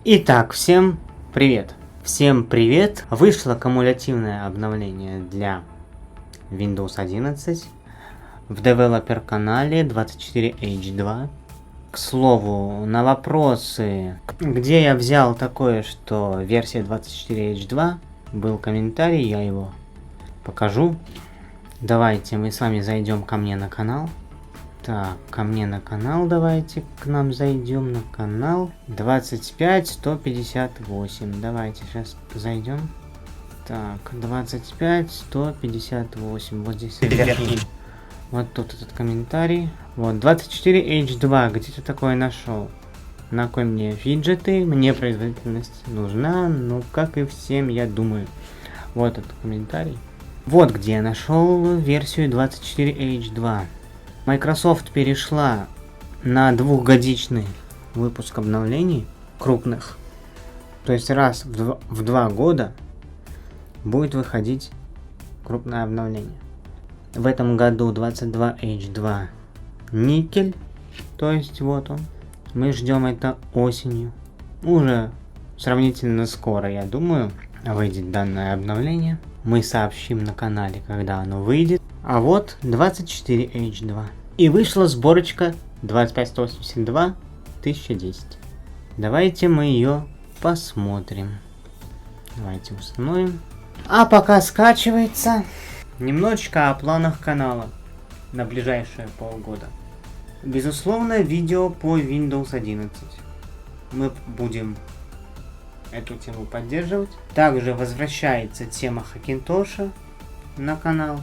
Итак, всем привет! Всем привет! Вышло кумулятивное обновление для Windows 11 в девелопер-канале 24H2. К слову, на вопросы, где я взял такое, что версия 24H2, был комментарий, я его покажу. Давайте мы с вами зайдем ко мне на канал. Так, ко мне на канал, давайте к нам зайдем на канал 25158. Давайте сейчас зайдем. Так, 25158. Вот здесь. Вот тут этот комментарий. Вот, 24H2. Где-то такое нашел. На кой мне виджеты? Мне производительность нужна. Ну, как и всем, я думаю. Вот этот комментарий. Вот где я нашел версию 24H2. Microsoft перешла на двухгодичный выпуск обновлений крупных. То есть раз в 2 года будет выходить крупное обновление. В этом году 22H2 никель. То есть вот он. Мы ждем это осенью. Уже сравнительно скоро, я думаю, выйдет данное обновление. Мы сообщим на канале, когда оно выйдет. А вот 24H2. И вышла сборочка 25182 1010. Давайте мы ее посмотрим. Давайте установим. А пока скачивается, немножечко о планах канала на ближайшие полгода. Безусловно, видео по Windows 11. Мы будем эту тему поддерживать. Также возвращается тема Hackintosh на канал.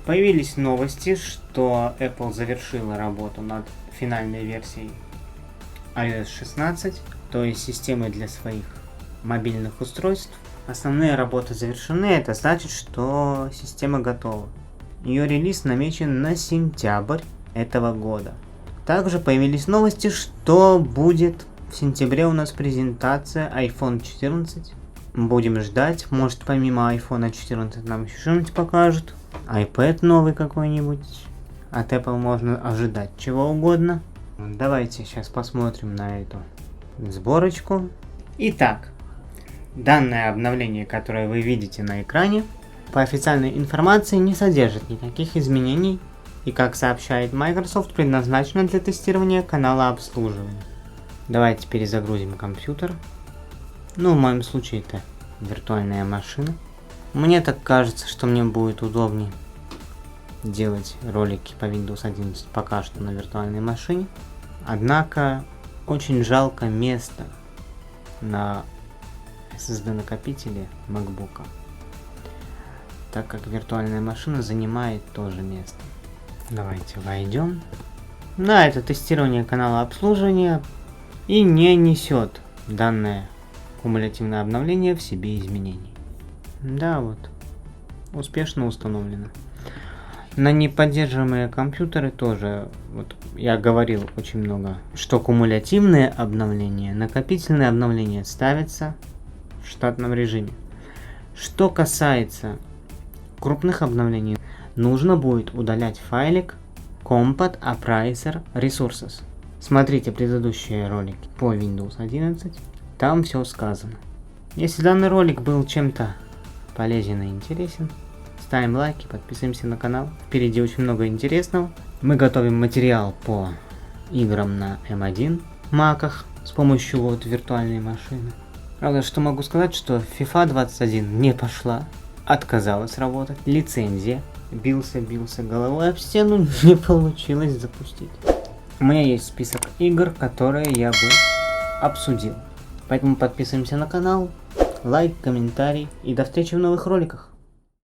Появились новости, что Apple завершила работу над финальной версией iOS 16, то есть системой для своих мобильных устройств. Основные работы завершены, это значит, что система готова. Ее релиз намечен на сентябрь этого года. Также появились новости, что будет в сентябре у нас презентация iPhone 14. Будем ждать, может помимо iPhone 14 нам еще что-нибудь покажут. iPad новый какой-нибудь. От Apple можно ожидать чего угодно. Давайте сейчас посмотрим на эту сборочку. Итак, данное обновление, которое вы видите на экране, по официальной информации не содержит никаких изменений и, как сообщает Microsoft, предназначено для тестирования канала обслуживания. Давайте перезагрузим компьютер. Ну, в моем случае это виртуальная машина. Мне так кажется, что мне будет удобнее делать ролики по Windows 11 пока что на виртуальной машине. Однако, очень жалко места на SSD накопителе MacBook, так как виртуальная машина занимает тоже место. Давайте войдем. Да, это тестирование канала обслуживания и не несет данное кумулятивное обновление в себе изменений. Да, вот. Успешно установлено. На неподдерживаемые компьютеры тоже, вот я говорил очень много, что кумулятивные обновления, накопительные обновления ставятся в штатном режиме. Что касается крупных обновлений, нужно будет удалять файлик Compat Appraiser Resources. Смотрите предыдущие ролики по Windows 11, там все сказано. Если данный ролик был чем-то полезен и интересен, ставим лайки, подписываемся на канал. Впереди очень много интересного. Мы готовим материал по играм на M1 маках с помощью вот виртуальной машины. Правда, что могу сказать, что FIFA 21 не пошла, отказалась работать. Лицензия. Бился головой об стену, не получилось запустить. У меня есть список игр, которые я бы обсудил. Поэтому подписываемся на канал, лайк, комментарий и до встречи в новых роликах.